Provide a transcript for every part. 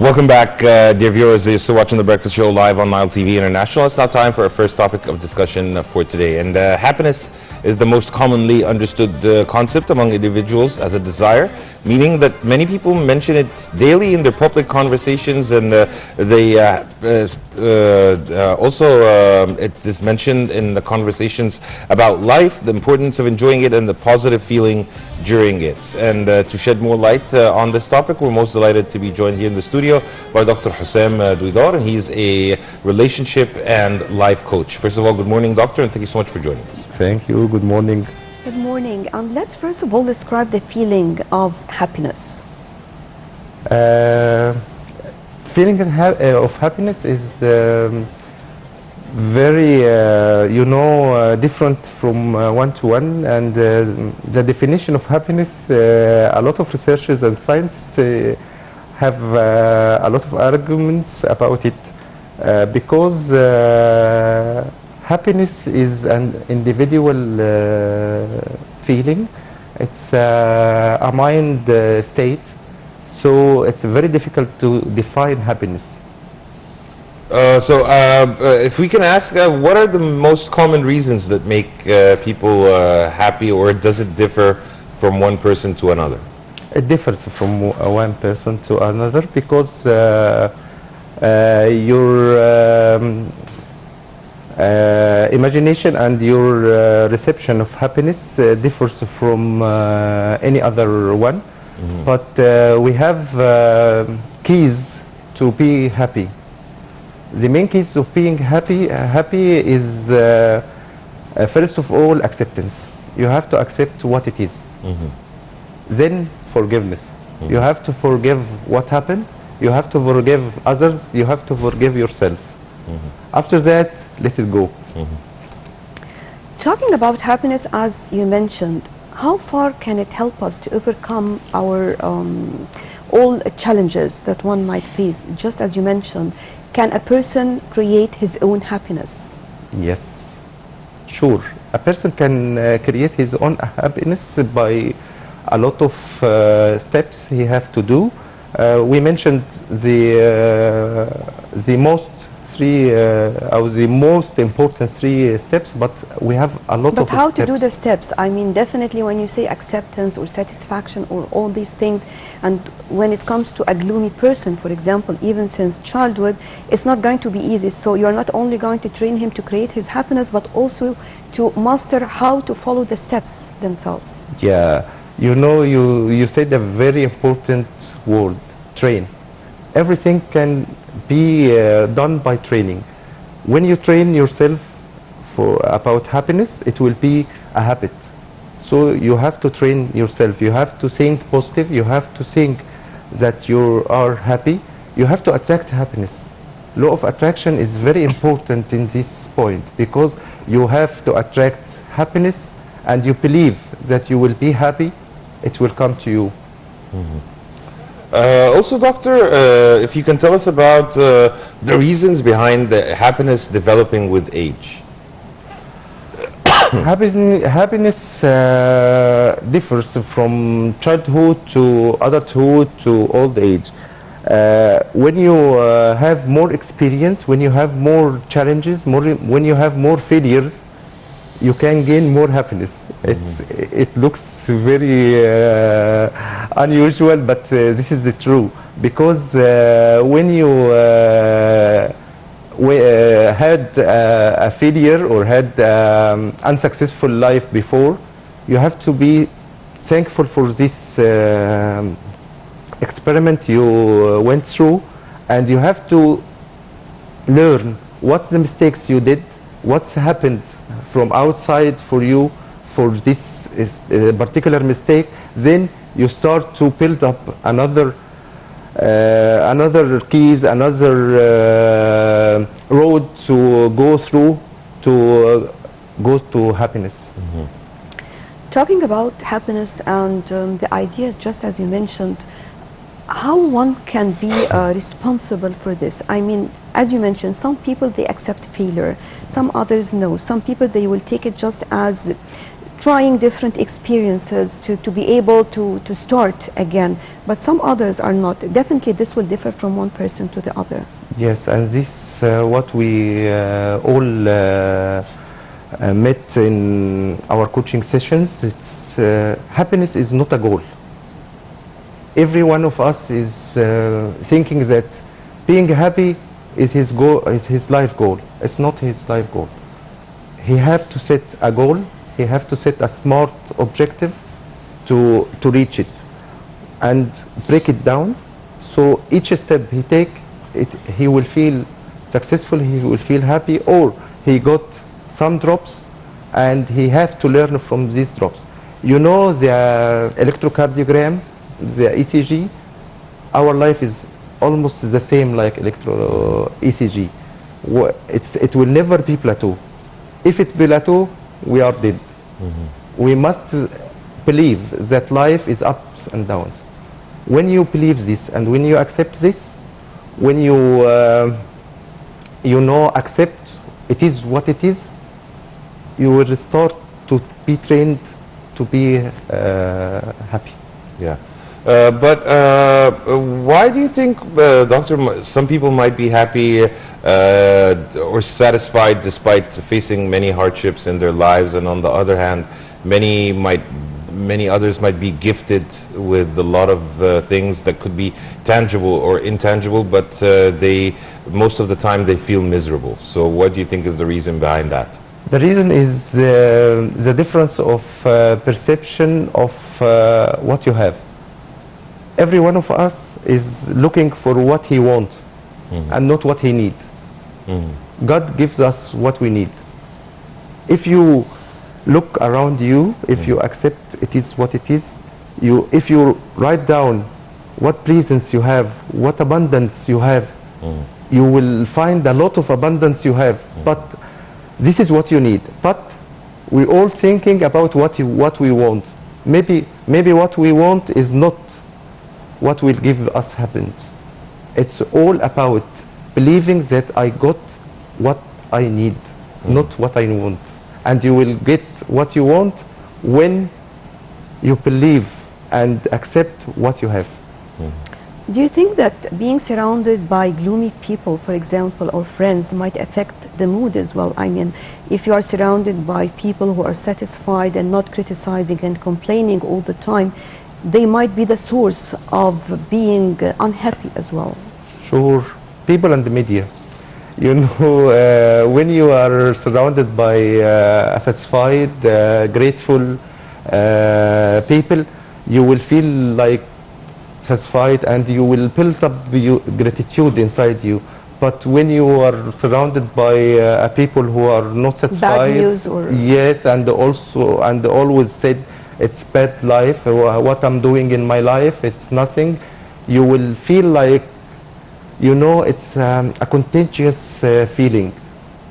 Welcome back, dear viewers. You're still watching The Breakfast Show live on Nile TV International. It's now time for our first topic of discussion for today. And happiness is the most commonly understood concept among individuals as a desire, meaning that many people mention it daily in their public conversations, and it is mentioned in the conversations about life, the importance of enjoying it, and the positive feeling during it. And to shed more light on this topic, we're most delighted to be joined here in the studio by Dr. Hossam Dwidar, and he's a relationship and life coach. First of all, good morning, doctor, and thank you so much for joining us. Thank you. Good morning. Good morning. Let's first of all describe the feeling of happiness. Feeling of happiness is very, different from one to one, and the definition of happiness, a lot of researchers and scientists have a lot of arguments about it, because happiness is an individual feeling. It's a mind state, so it's very difficult to define happiness. If we can ask, what are the most common reasons that make people happy, or does it differ from one person to another? It differs from one person to another because your imagination and your reception of happiness differs from any other one. Mm-hmm. But we have keys to be happy. The main keys of being happy is first of all acceptance. You have to accept what it is. Mm-hmm. Then forgiveness. Mm-hmm. You have to forgive what happened. You have to forgive others. You have to forgive yourself. Mm-hmm. After that, let it go. Mm-hmm. Talking about happiness, as you mentioned, how far can it help us to overcome our all challenges that one might face? Just as you mentioned, can a person create his own happiness? Yes, sure. A person can create his own happiness by a lot of steps he have to do. We mentioned the most important three steps, but we have a lot of steps. But how to do the steps? I mean, definitely when you say acceptance or satisfaction or all these things, and when it comes to a gloomy person, for example, even since childhood, it's not going to be easy. So you're not only going to train him to create his happiness, but also to master how to follow the steps themselves. Yeah, you said a very important word, train. Everything can be done by training. When you train yourself about happiness, it will be a habit. So you have to train yourself. You have to think positive. You have to think that you are happy. You have to attract happiness. Law of attraction is very important in this point, because you have to attract happiness, and you believe that you will be happy, it will come to you. Mm-hmm. Also, doctor, if you can tell us about the reasons behind the happiness developing with age. Happiness differs from childhood to adulthood to old age. When you have more experience, when you have more challenges, when you have more failures, you can gain more happiness. Mm-hmm. It looks very unusual, but this is true, because when you had a failure or had unsuccessful life before, you have to be thankful for this experiment you went through, and you have to learn what's the mistakes you did, what's happened from outside for you for this particular mistake. Then you start to build up another keys, another road to go through to go to happiness. Mm-hmm. Talking about happiness and the idea, just as you mentioned, how one can be responsible for this. I mean, as you mentioned, some people, they accept failure, some others no. Some people, they will take it just as trying different experiences to be able to start again, but some others are not. Definitely this will differ from one person to the other. Yes, and this what we all met in our coaching sessions. It's happiness is not a goal. Every one of us is thinking that being happy is his goal, is his life goal. It's not his life goal. He have to set a goal. He have to set a smart objective to reach it, and break it down. So each step he take, he will feel successful. He will feel happy, or he got some drops, and he have to learn from these drops. You know, the electrocardiogram, the ECG, our life is almost the same like ECG. It will never be plateau. If it plateau, we are dead. We must believe that life is ups and downs. When you believe this, and when you accept this, when you accept it is what it is, you will start to be trained to be happy. Yeah. But why do you think, Doctor, some people might be happy or satisfied despite facing many hardships in their lives, and on the other hand, many others might be gifted with a lot of things that could be tangible or intangible, but most of the time they feel miserable. So what do you think is the reason behind that? The reason is the difference of perception of what you have. Every one of us is looking for what he wants and not what he needs. God gives us what we need. If you look around you, if you accept it is what it is, if you write down what presence you have, what abundance you have, you will find a lot of abundance you have. But this is what you need. But we all thinking about what we want. Maybe what we want is not what will give us happiness. It's all about believing that I got what I need, not what I want. And you will get what you want when you believe and accept what you have. Do you think that being surrounded by gloomy people, for example, or friends, might affect the mood as well? I mean, if you are surrounded by people who are satisfied and not criticizing and complaining all the time, they might be the source of being unhappy as well. Sure. People and the media. You know, when you are surrounded by satisfied, grateful people, you will feel like satisfied, and you will build up gratitude inside you. But when you are surrounded by people who are not satisfied, bad news, or yes, and always said it's bad life, what I'm doing in my life, it's nothing, you will feel like, you know, it's a contagious feeling.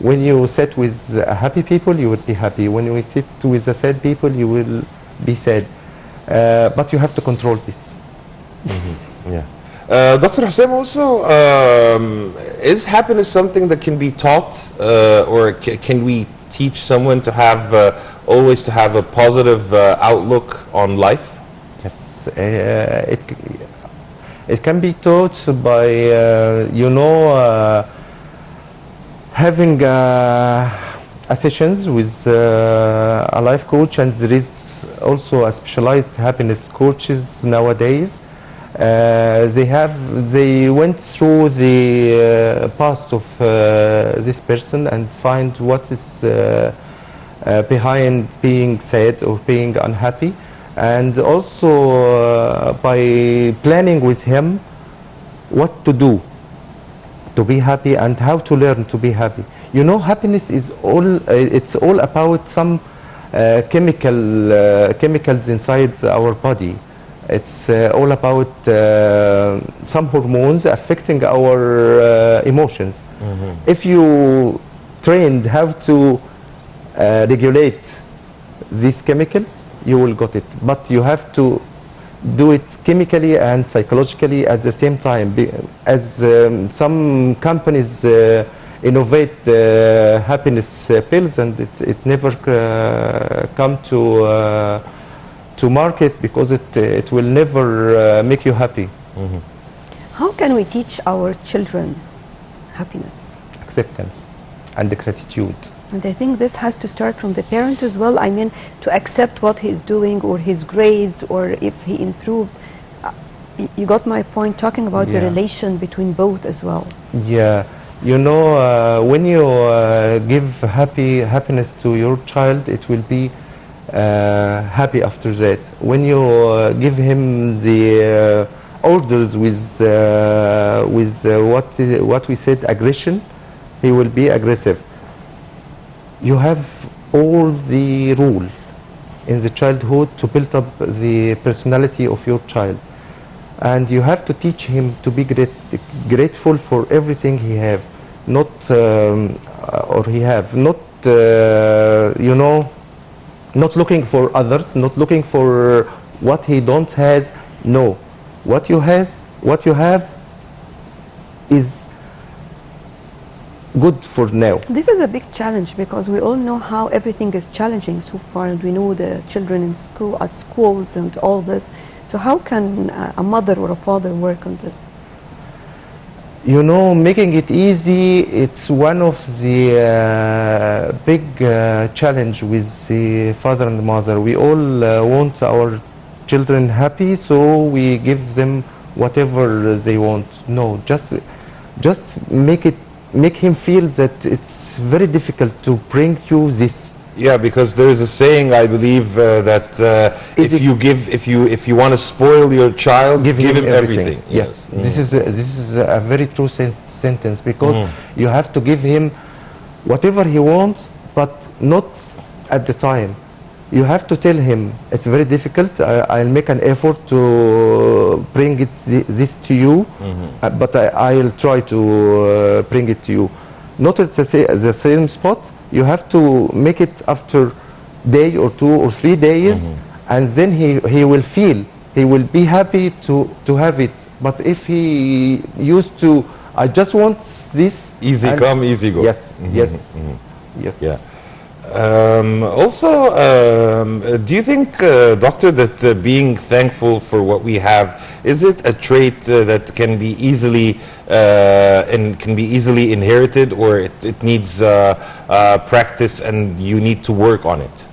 When you sit with happy people, you will be happy. When you sit with the sad people, you will be sad. But you have to control this. Yeah. Dr. Hossam, also, is happiness something that can be taught, or can we teach someone to have always to have a positive outlook on life? Yes, it can be taught by having sessions with a life coach, and there is also a specialized happiness coaches nowadays. They went through the past of this person and find what is behind being sad or being unhappy, and also by planning with him what to do to be happy and how to learn to be happy. You know, happiness is it's all about some chemicals inside our body. It's all about some hormones affecting our emotions. If you trained how to regulate these chemicals, you will get it. But you have to do it chemically and psychologically at the same time. As some companies innovate happiness pills, and it never come to market, because it will never make you happy. How can we teach our children happiness? Acceptance and the gratitude. And I think this has to start from the parent as well. I mean, to accept what he's doing, or his grades, or if he improved. You got my point, talking about the relation between both as well. Yeah, you know, when you give happiness to your child, it will be happy after that. When you give him the orders with what we said, aggression, he will be aggressive. You have all the rule in the childhood to build up the personality of your child, and you have to teach him to be grateful for everything he have, not you know, not looking for others, not looking for what he don't has. No, what you have is good for now. This is a big challenge, because we all know how everything is challenging so far, and we know the children in school, at schools, and all this. So how can a mother or a father work on this? You know, making it easy, it's one of the big challenge with the father and mother. We all want our children happy, so we give them whatever they want. No, just make him feel that it's very difficult to bring you this. Yeah, because there is a saying, I believe, that if you want to spoil your child, give him everything. Yes, this is a very true sentence, because you have to give him whatever he wants, but not at the time. You have to tell him it's very difficult. I'll make an effort to bring this to you, but I'll try to bring it to you. Not at the same spot. You have to make it after day or 2 or 3 days, and then he will feel, he will be happy to have it. But if he used to, I just want this. Easy come, easy go. Yes, yes. Yeah. Also, do you think, doctor, that being thankful for what we have, is it a trait that can be easily inherited, or it needs practice and you need to work on it?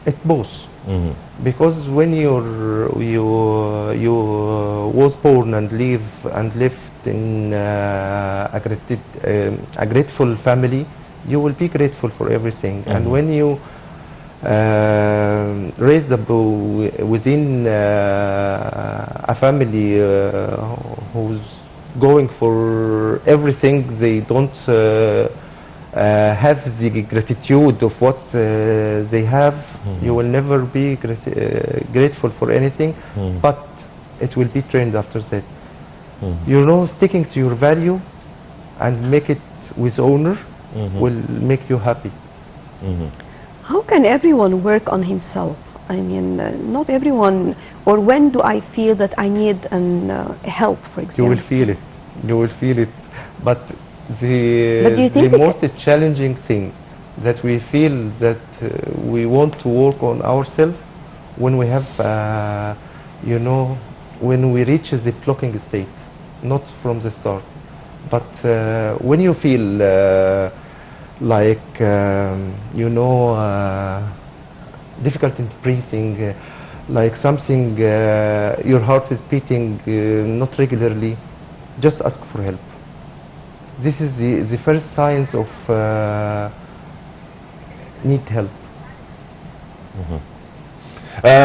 It both. Because when you was born and lived in a grateful family, you will be grateful for everything. And when you raised up within a family who's going for everything, they don't have the gratitude of what they have, you will never be grateful for anything, but it will be trained after that. You know, sticking to your value and make it with honor will make you happy. How can everyone work on himself? I mean, not everyone, or when do I feel that I need help, for example? You will feel it. You will feel it. But do you think the most challenging thing that we feel that we want to work on ourselves when we have, you know, when we reach the blocking state, not from the start. But when you feel like, you know, difficult in breathing, like something, your heart is beating not regularly, just ask for help. This is the first signs of need help.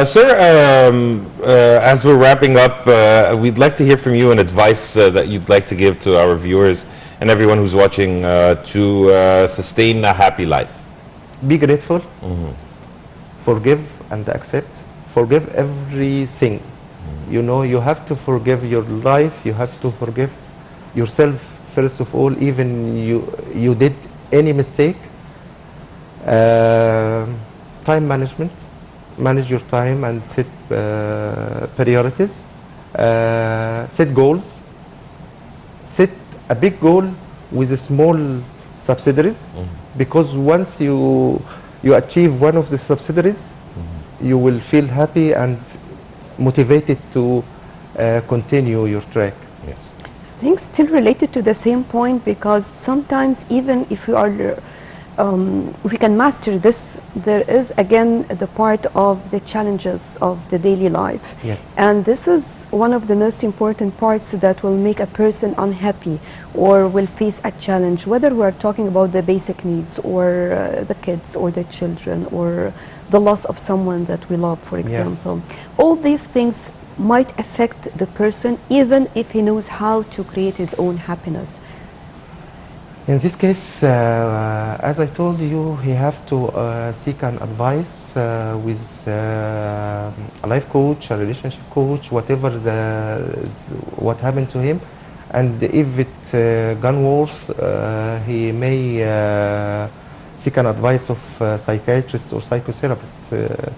Sir, as we're wrapping up, we'd like to hear from you an advice that you'd like to give to our viewers and everyone who's watching to sustain a happy life. Be grateful, forgive and accept, forgive everything. You know, you have to forgive your life, you have to forgive yourself first of all, even you did any mistake. Time management. Manage your time and set priorities, set goals, set a big goal with the small subsidiaries, because once you achieve one of the subsidiaries, you will feel happy and motivated to continue your track. Yes. I think still related to the same point, because sometimes even if we are if we can master this, there is again the part of the challenges of the daily life. Yes. And this is one of the most important parts that will make a person unhappy or will face a challenge, whether we're talking about the basic needs or the kids or the children or the loss of someone that we love, for example. Yes. All these things might affect the person even if he knows how to create his own happiness. In this case, as I told you, he have to seek an advice with a life coach, a relationship coach, whatever what happened to him, and if it gone worse, he may seek an advice of a psychiatrist or psychotherapist.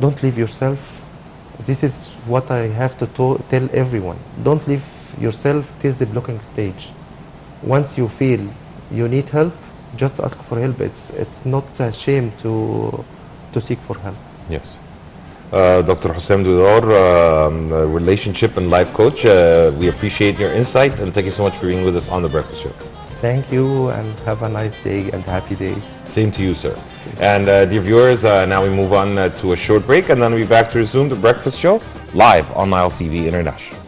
Don't leave yourself. This is what I have to tell everyone. Don't leave yourself till the blocking stage. Once you feel you need help, just ask for help. It's not a shame to seek for help. Yes. Dr. Hossam Dwidar, relationship and life coach, we appreciate your insight and thank you so much for being with us on The Breakfast Show. Thank you and have a nice day and happy day. Same to you, sir. And dear viewers, now we move on to a short break and then we'll be back to resume The Breakfast Show live on Nile TV International.